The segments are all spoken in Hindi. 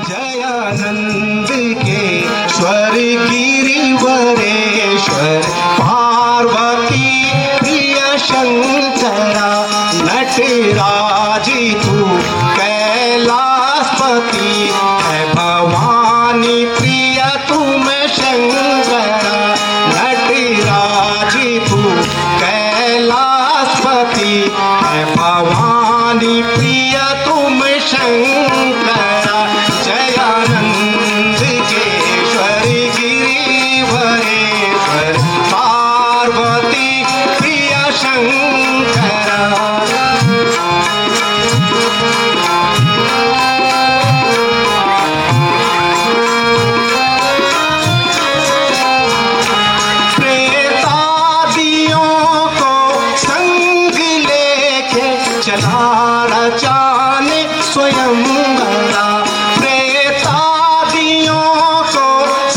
जयानंद के स्वर गिरिवरेश्वर पार्वती प्रिय शंकरा नटराज तू कैलाशपति है भवानी प्रिय तुम शंकरा नटराज तू कैलाशपति है भवानी प्रिय तुम शंकरा जयानंद केश्वर गिरिवरेश्वर पार्वती प्रिय शंकरा प्रेतादियों को संग लेके चला रचाने स्वयंवरा प्रेतादियों को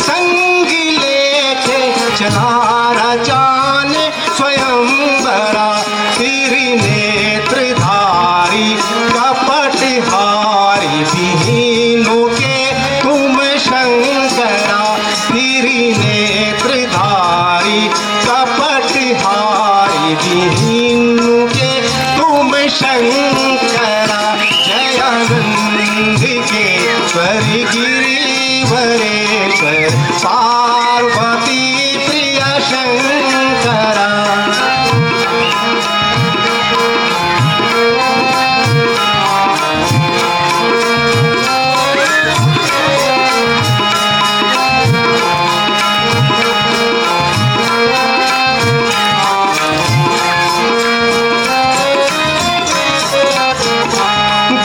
संग लेके चला रचाने स्वयंवरा त्रिनेत्रधारी कपटहारी विहीनों के तुम शंकरा त्रिनेत्रधारी कपटहारी विहीनों के तुम शंकरा जयानंद के स्वर गिरिवरेश्वर पार्वती प्रिय शंकरा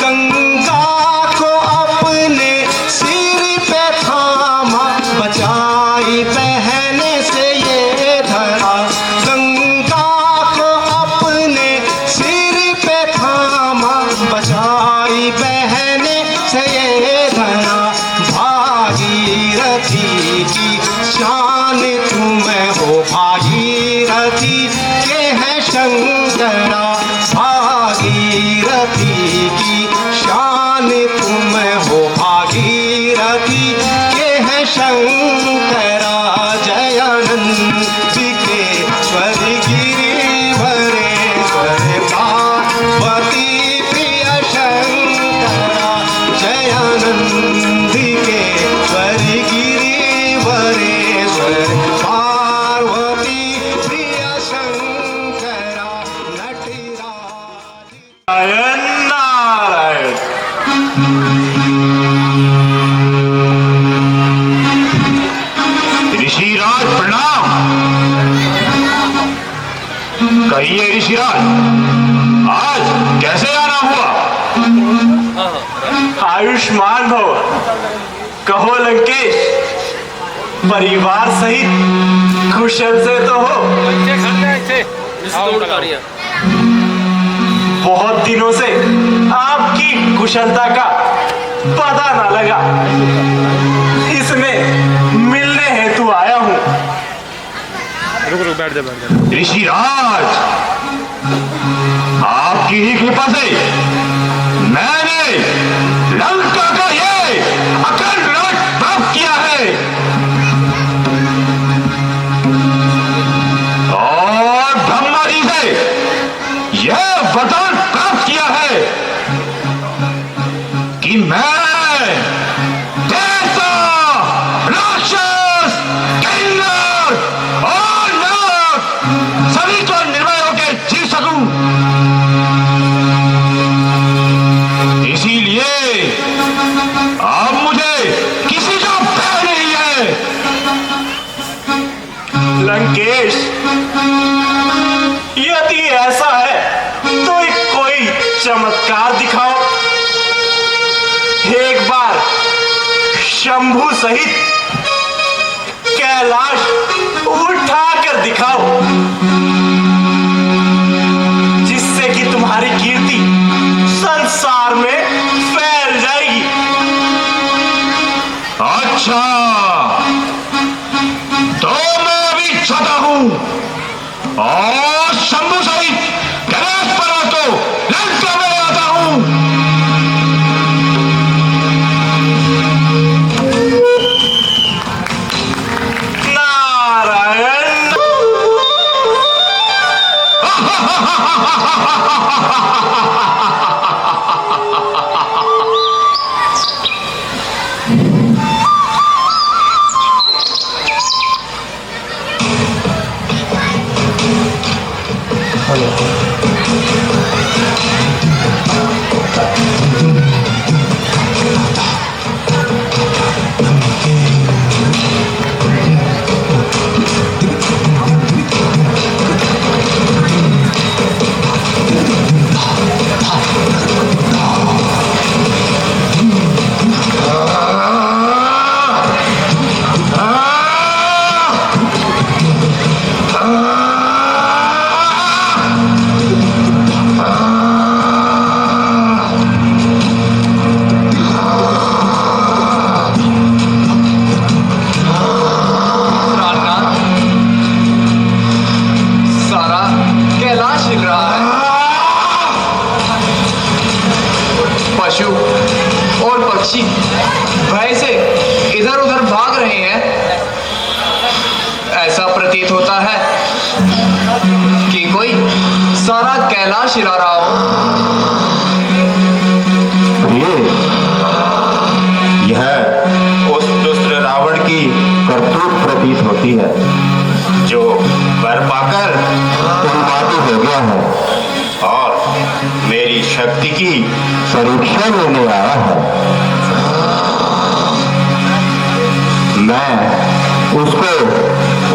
गंगा को अपने सिर पे थामा बचाई बहने से ये धरा गंगा को अपने सिर पे थामा बचाई बहने से ये धरा भागीरथी की शान तुम हो भागीरथी के है शंकरा भागीरथी की शान तुम हो भागीरथी के है शंकरा जयानंद के स्वर गिरिवरेश्वर पार्वती प्रिय शंकरा जयानंद के स्वर गिरिवरेश्वर पार्वती प्रिय शंकरा नटराज नारायण ऋषिराज प्रणाम। कहिए ऋषिराज, आज कैसे आना हुआ? आयुष्मान भव। कहो लंकेश, परिवार सहित कुशल से तो हो? बहुत दिनों से आपकी कुशलता का पता ना लगा, इसमें मिलने हेतु आया हूँ। बैठ जा। ऋषिराज, आपकी ही कृपा से मैंने लंका का ये अखंड राज प्राप्त किया है और ब्रह्मा जी से यह वरदान प्राप्त किया है कि मैं देवता, राक्षस, किन्नर और नाग सभी को निर्भय होकर जी सकूं। इसीलिए अब मुझे किसी का भय नहीं है। लंकेश, यदि ऐसा है तो एक कोई चमत्कार दिखाओ। एक बार शंभु सहित कैलाश उठा कर दिखाओ, जिससे कि तुम्हारी कीर्ति संसार में फैल जाएगी। अच्छा, तो मैं भी चाहता हूं और शंभु सहित कैलाश पर्वत को लंका में आता हूं। पशु और पक्षी भय से इधर उधर भाग रहे हैं। ऐसा प्रतीत होता है कि कोई सारा कैलाश हिला रहा हो। यह उस दुष्ट रावण की करतूत प्रतीत होती है, जो वर पाकर उन्मादी हो गया है और मेरी शक्ति की परीक्षा लेने आया है। मैं उसको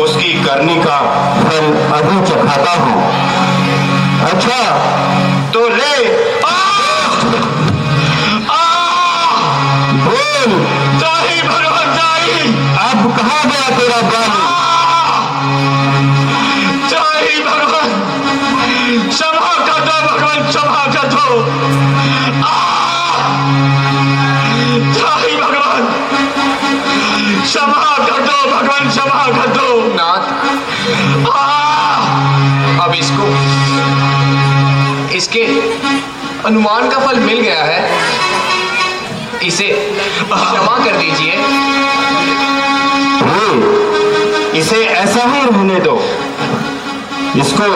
उसकी करनी का फल अभी चखाता हूँ। अच्छा तो ले बोल। जाही भगवान जाही, अब कहाँ गया तेरा बालू? जाही भगवान, क्षमा कर दो भगवान, क्षमा कर दो। जाही भगवान, क्षमा कर दो भगवान, क्षमा कर दो। नाथ, अब इसके अनुमान का फल मिल गया है, इसे क्षमा कर दीजिए। इसे ऐसा ही रहने दो, इसको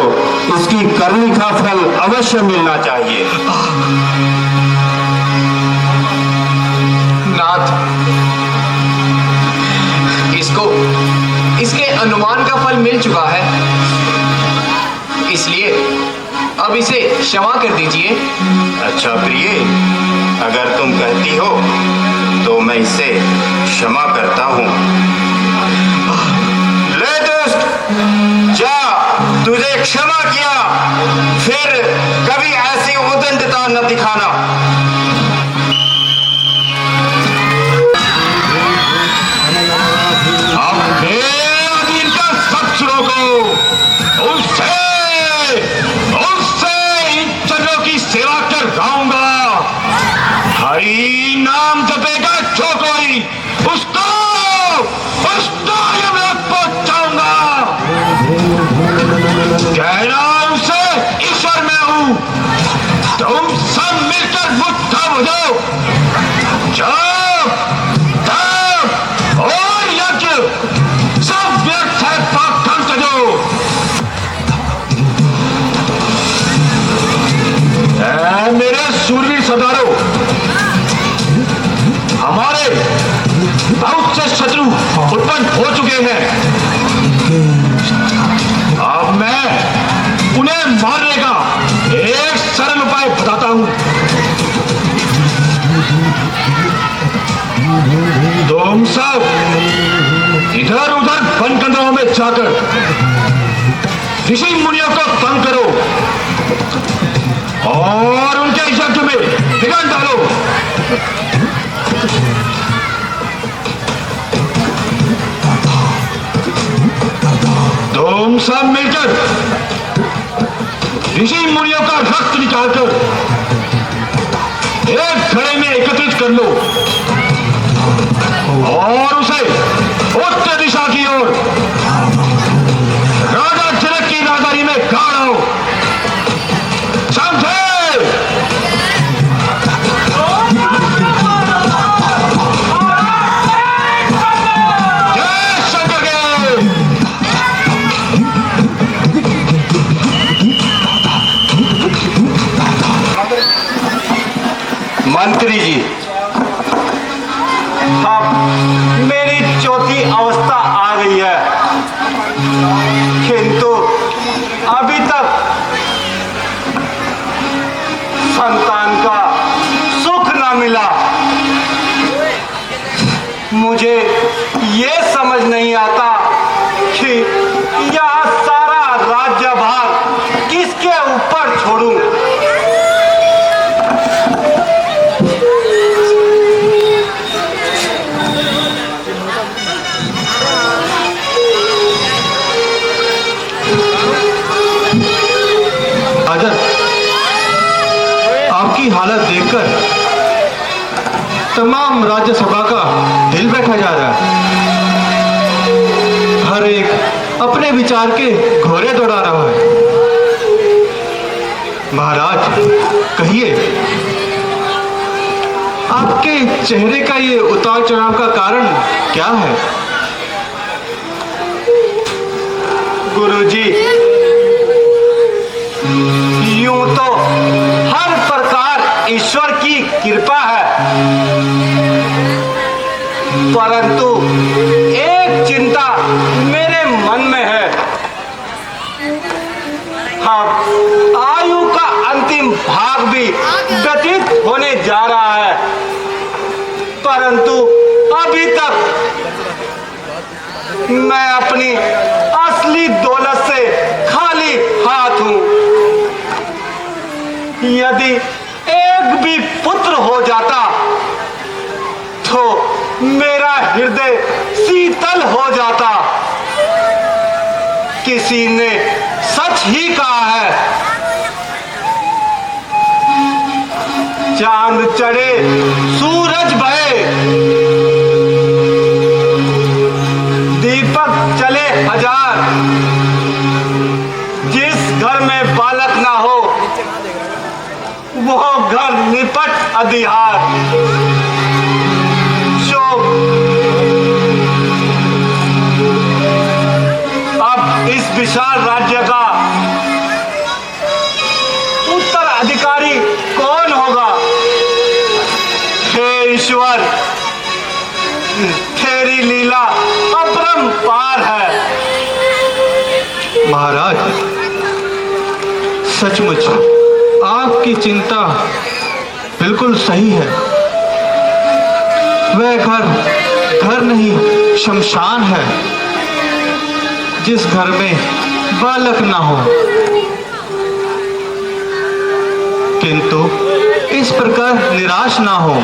इसकी करनी का फल अवश्य मिलना चाहिए। नाथ, इसके अनुमान का फल मिल चुका है, इसलिए अब इसे क्षमा कर दीजिए। अच्छा प्रिय, अगर तुम कहती हो तो मैं इसे क्षमा करता हूँ। ले दोस्त, जा, तुझे क्षमा किया, फिर कभी ऐसी उद्दंडता न दिखाना। अब इनका सब सुनो को, उससे इन चरणों की सेवा कर गाऊंगा। हरि नाम जपेगा जो कोई, उसको यमलोक पहुंचाऊंगा। कहना उसे ईश्वर मैं हूं। तुम सब मिलकर मुट्ठा हो जाओ। जप, तप और यज्ञ सब व्यर्थ है, पाखंड तजो। मेरे सूरवीर सरदारों, हमारे बहुत से शत्रु उत्पन्न हो चुके हैं। अब मैं उन्हें मारने का एक सरल उपाय बताता हूं। तुम सब इधर उधर वन कमरों में जाकर ऋषि मुनियों को तंग करो और उनके यज्ञ में विघ्न डालो। तुम सब मिलकर ऋषि मुनियों का रक्त निकालकर एक घड़े में एकत्रित कर लो और उसे उत्तर दिशा की ओर राजा जनक की राजधानी में गाड़ो। समझे? जय शंकर के। मंत्री जी, अब मेरी चौथी अवस्था आ गई है, किंतु अभी तक संतान का सुख न मिला। मुझे ये समझ नहीं आता कि यह सारा राज्यभार किसके ऊपर छोड़ूं। आपकी हालत देखकर तमाम राज्यसभा का दिल बैठा जा रहा है। हर एक अपने विचार के घोड़े दौड़ा रहा है। महाराज, कहिए आपके चेहरे का ये उतार चढ़ाव का कारण क्या है? गुरुजी, यूं तो हर प्रकार ईश्वर की कृपा है, परंतु एक चिंता मेरे मन में है। अब आयु का अंतिम भाग भी व्यतीत होने जा रहा है, परंतु अभी तक मैं अपनी असली दौलत से खाली हाथ हूं। यदि एक भी पुत्र हो जाता तो मेरा हृदय शीतल हो जाता। किसी ने सच ही कहा है, चांद चढ़े सूरज बहे, दीपक चले हजार, जिस घर में बालक ना हो वो घर निपट अधिहार। शोक अब इस विशाल राज्य का उत्तराधिकारी कौन होगा? हे ईश्वर, तेरी लीला अपरंपार है। महाराज, सचमुच आपकी चिंता बिल्कुल सही है। वह घर नहीं शमशान है, जिस घर में बालक ना हो। किंतु इस प्रकार निराश ना हो।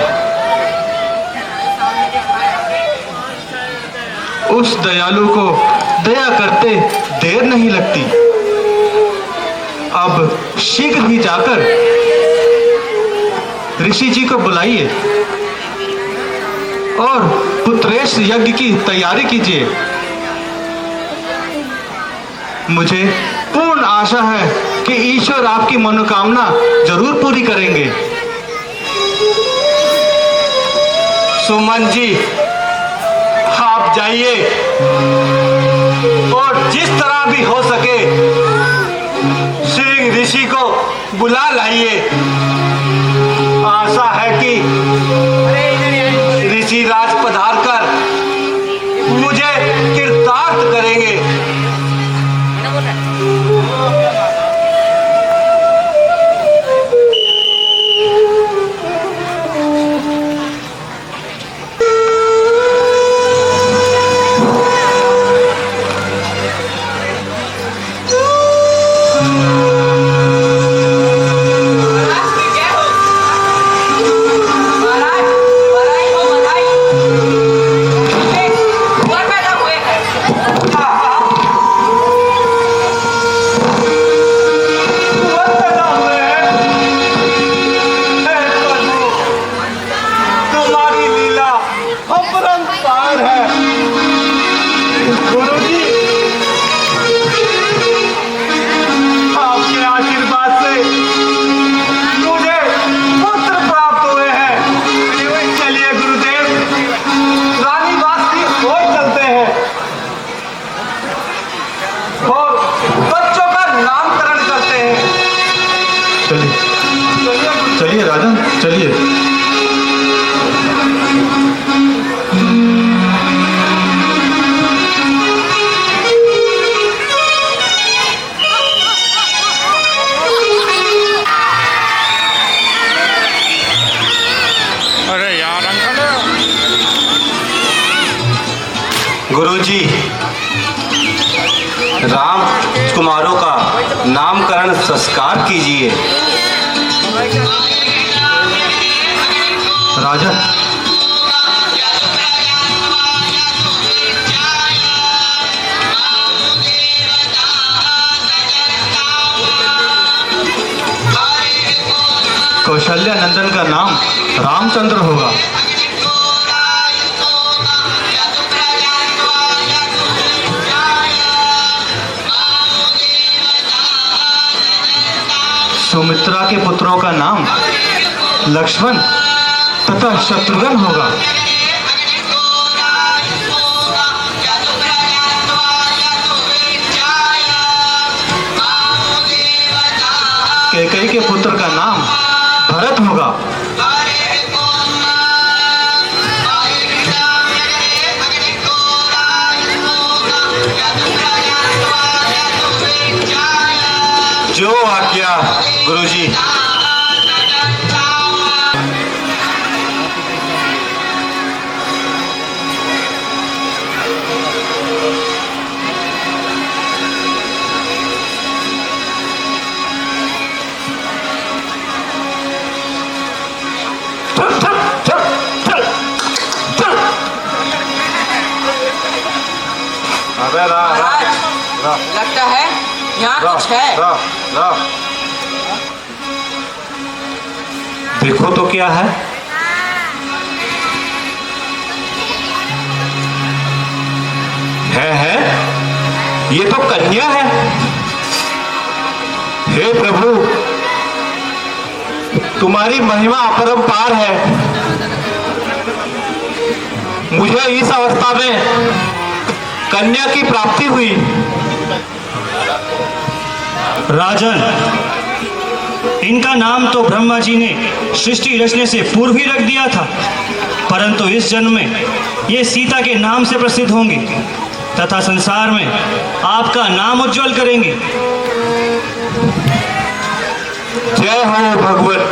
उस दयालु को दया करते देर नहीं लगती। अब शीघ्र ही जाकर ऋषि जी को बुलाइए और पुत्रेश यज्ञ की तैयारी कीजिए। मुझे पूर्ण आशा है कि ईश्वर आपकी मनोकामना जरूर पूरी करेंगे। सुमन जी, आप जाइए और जिस तरह भी हो सके श्री ऋषि को बुला लाइए। आशा है कि ऋषि राज पधार कर मुझे कृतार्थ करेंगे। चलिए राजन, चलिए। अरे यार अंकल। गुरुजी, राम कुमारों का नामकरण संस्कार कीजिए। राजन, कौशल्या नंदन का नाम रामचंद्र होगा। सुमित्रा के पुत्रों का नाम लक्ष्मण तथा अंततः शत्रुघ्न होगा। कैकेयी के पुत्र का नाम भरत होगा। जो आज्ञा गुरुजी। लगता है यहाँ कुछ है। देखो तो क्या है। है ये तो कन्या है। हे प्रभु, तुम्हारी महिमा अपरंपार है। मुझे इस अवस्था में कन्या की प्राप्ति हुई। राजन, इनका नाम तो ब्रह्मा जी ने सृष्टि रचने से पूर्व ही रख दिया था, परंतु इस जन्म में ये सीता के नाम से प्रसिद्ध होंगी तथा संसार में आपका नाम उज्जवल करेंगी। जय हो भगवत।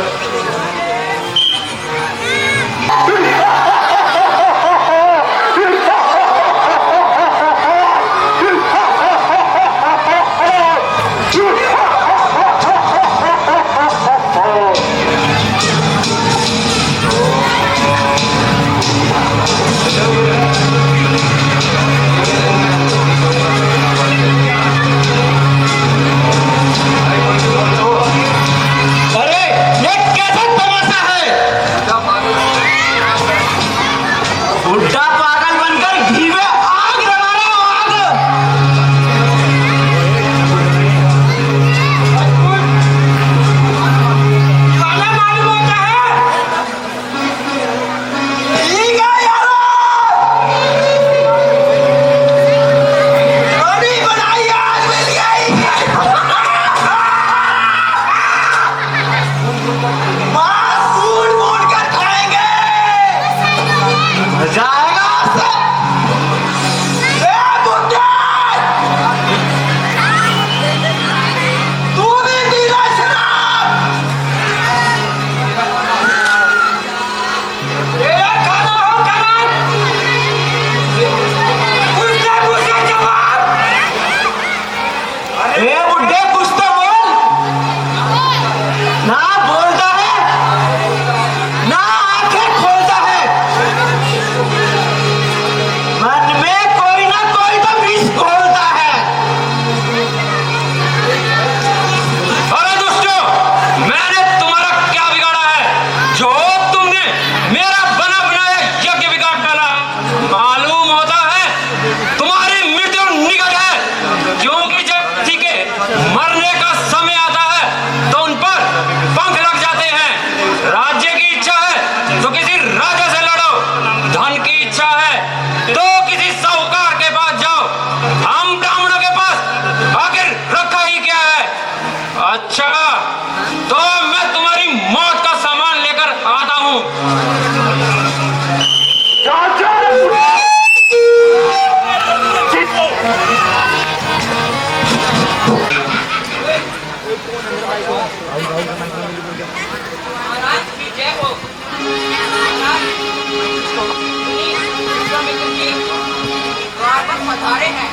पधारे हैं।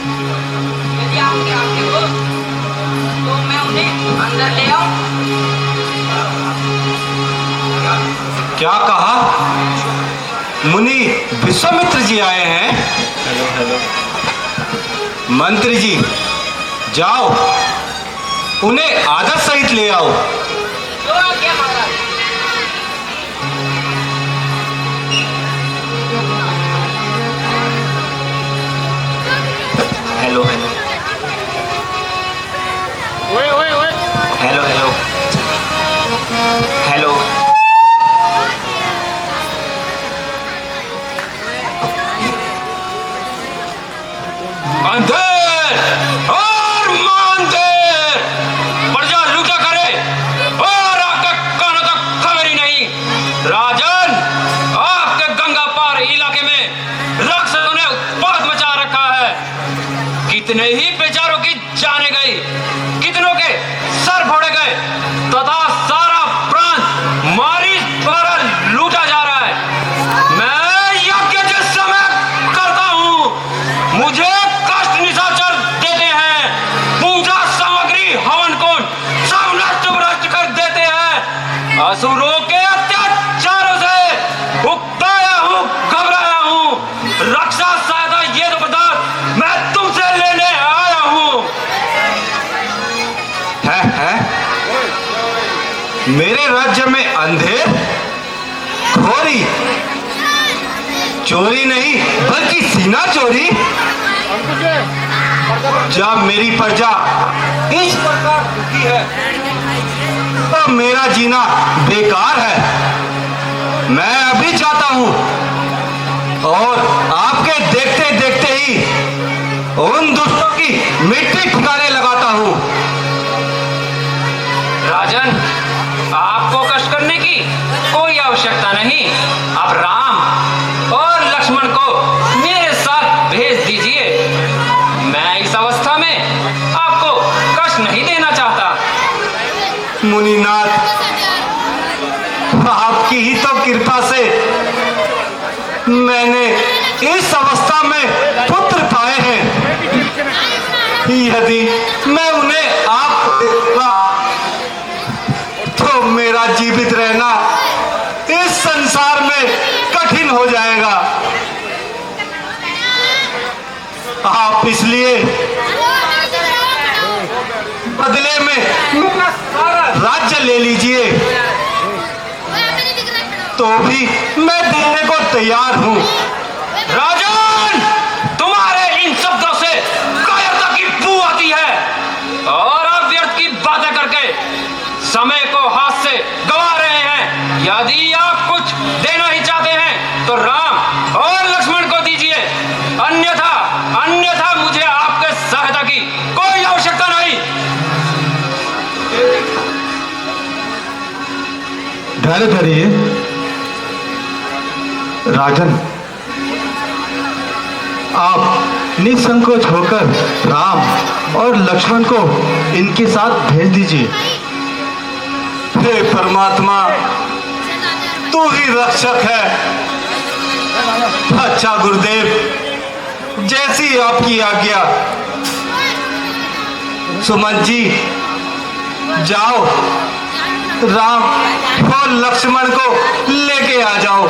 यदि आपकी आज्ञा हो तो मैं उन्हें अंदर ले आऊं। क्या कहा? मुनि विश्वामित्र जी आए हैं। हेलो। मंत्री जी, जाओ उन्हें आदर सहित ले आओ। जो आज्ञा महाराज। हेलो। हेलो। मेरे राज्य में अंधेर, खोरी, चोरी नहीं बल्कि सीना चोरी। जब मेरी प्रजा इस प्रकार दुखी है तो मेरा जीना बेकार है। मैं अभी चाहता हूं और आपके देखते देखते ही उन दुष्टों की मिट्टी ठिकाने लगाता हूं। राजन, आपको कष्ट करने की कोई आवश्यकता नहीं। अब राम और लक्ष्मण को मेरे साथ भेज दीजिए। मैं इस अवस्था में आपको कष्ट नहीं देना चाहता। मुनिनाथ, आपकी ही तो कृपा से मैंने इस अवस्था में पुत्र पाए हैं। यदि मैं उन्हें आप देता तो मेरा जीवित रहना इस संसार में कठिन हो जाएगा। आप इसलिए बदले में मेरा सारा राज्य ले लीजिए तो भी मैं देने को तैयार हूं। राजन, तुम्हारे इन शब्दों से कायरता की बू आती है और आप व्यर्थ की बातें करके समय को हाथ से गंवा रहे हैं। यदि आप कुछ देना ही चाहते हैं तो राम और लक्ष्मण को दीजिए, अन्यथा अन्यथा मुझे आपके सहायता की कोई आवश्यकता नहीं। धैर्य धरिए राजन, आप निसंकोच होकर राम और लक्ष्मण को इनके साथ भेज दीजिए। हे परमात्मा, तू ही रक्षक है। अच्छा गुरुदेव, जैसी आपकी आज्ञा। सुमन जी, जाओ राम और लक्ष्मण को लेके आ जाओ।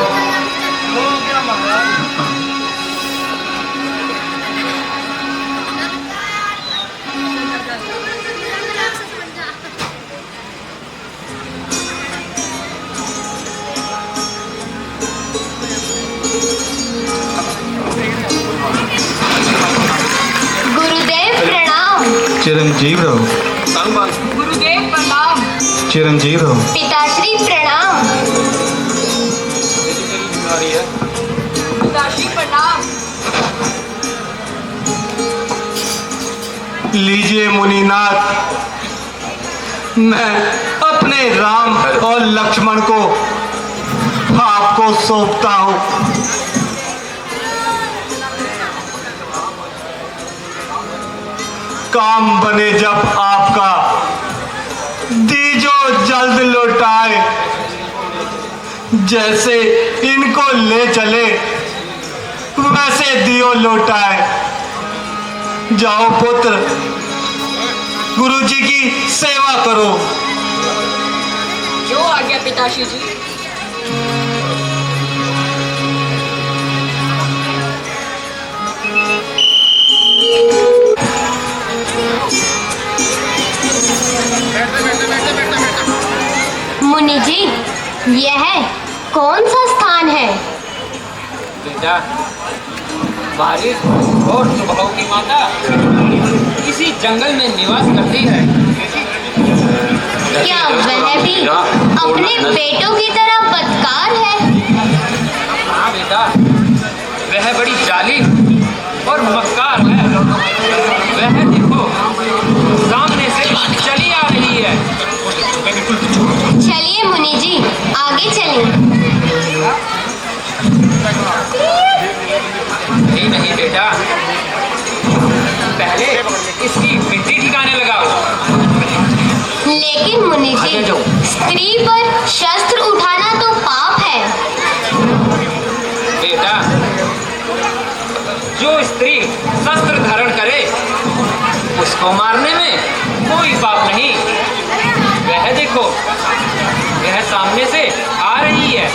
गुरुदेव प्रणाम। चिरंजीव रहो। गुरुदेव प्रणाम। चिरंजीव रहो। पिताश्री प्रणाम। पिताश्री प्रणाम। लीजिए मुनिनाथ, मैं अपने राम और लक्ष्मण को आपको सौंपता हूं। काम बने जब आपका, दीजो जल्द लौटाए। जैसे इनको ले चले वैसे दियो लौटाए। जाओ पुत्र, गुरुजी की सेवा करो। जो आज्ञा पिताश्री जी। मुनि जी, यह कौन सा स्थान है? बेटा, बारिश और सुबह की माता इसी जंगल में निवास करती है। क्या वह भी अपने बेटों की तरह बदकार है? हाँ बेटा, वह बड़ी जालिम और मक्कार है। वह देखो सामने से चली आ रही है। चलिए मुनि जी, आगे चलें। नहीं बेटा, पहले इसकी मिट्टी ठिकाने लगाओ। लेकिन मुनि जी, स्त्री पर शस्त्र उठाना तो पाप है। बेटा, जो स्त्री शस्त्र धारण करे उसको मारने में कोई पाप नहीं। वह देखो, वह सामने से आ रही है।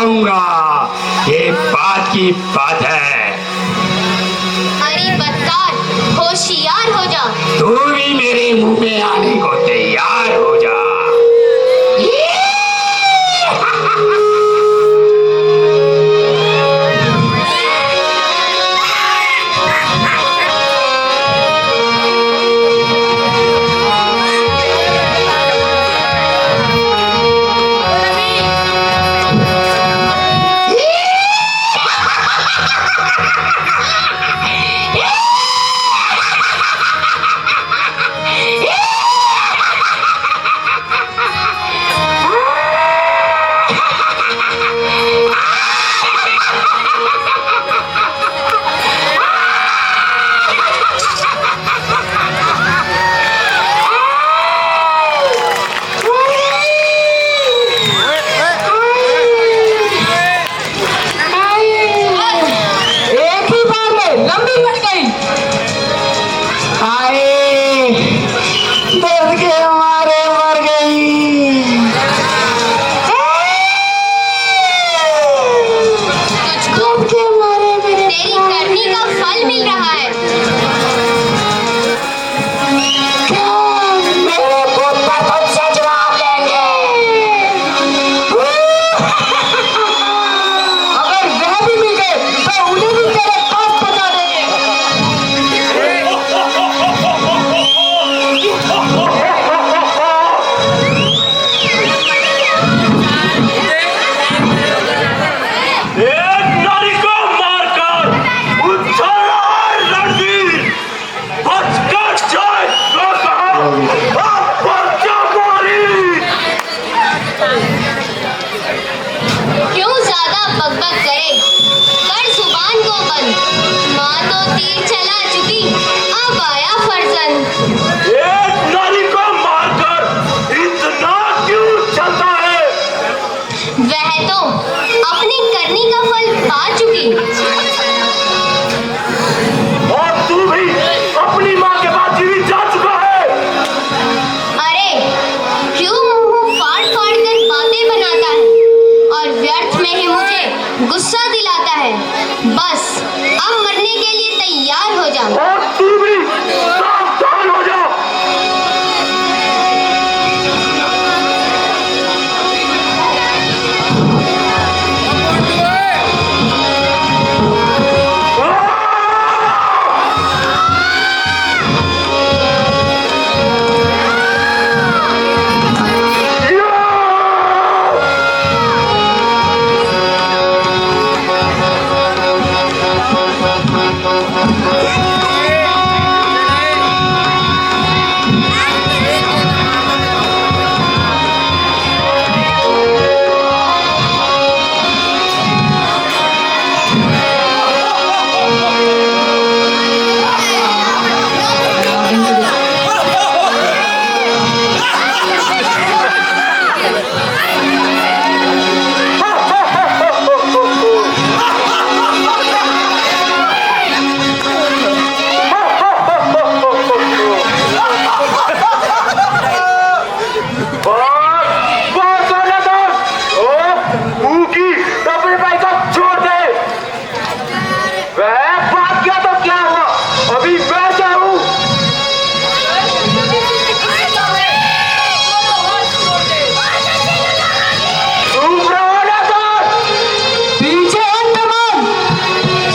खाऊंगा, ये बात की बात है। अरे बदकार, होशियार हो जा। तू भी मेरे मुंह में आने को तैयार हो जा। तेरी करनी का फल मिल रहा है। अगर वह भी मिल गए तो उन्हें भी तेरे पास पहुंचा देंगे। एक नारी को मारकर उछाला रणवीर, बचकर जाए तो कहा, अब बच्चा मारी। क्यों ज्यादा बकबक करे, कर जुबान को बंद। माँ तो तीर चला चुकी, अब आया फर्जंद। एक नारी को मारकर इतना क्यों चलता है? वह तो अपनी करनी का फल पा चुकी। और तू भी अपनी माँ के पास जीवित जा चुका है। अरे क्यों मुंह फाड़ फाड़ कर बातें बनाता है और व्यर्थ में ही मुझे गुस्सा दिलाता है। बस अब मरने के लिए तैयार हो जा। और तू भी सावधान हो जा।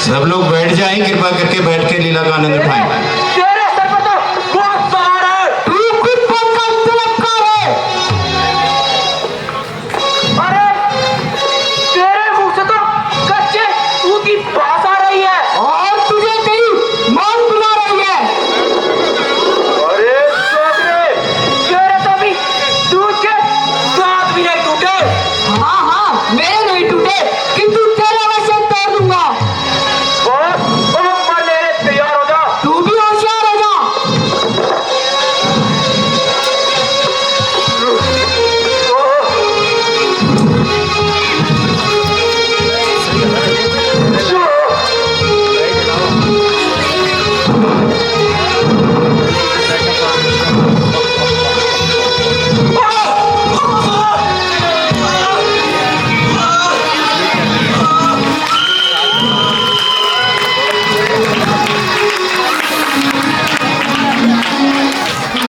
सब लोग बैठ जाएं, कृपा करके बैठ के लीला का आनंद उठाएं। तेरे सर पर तो बहुत सवार है। तू खुद पक्का तलबकार है। अरे तेरे मुंह से तो कच्चे दूध की बात आ रही है। और तुझे तेरी मौत बुला रही है। अरे छोकरे, तेरे तो भी दूध के दांत भी नहीं टूटे। हाँ हाँ, मेरे नहीं टूटे, किंतु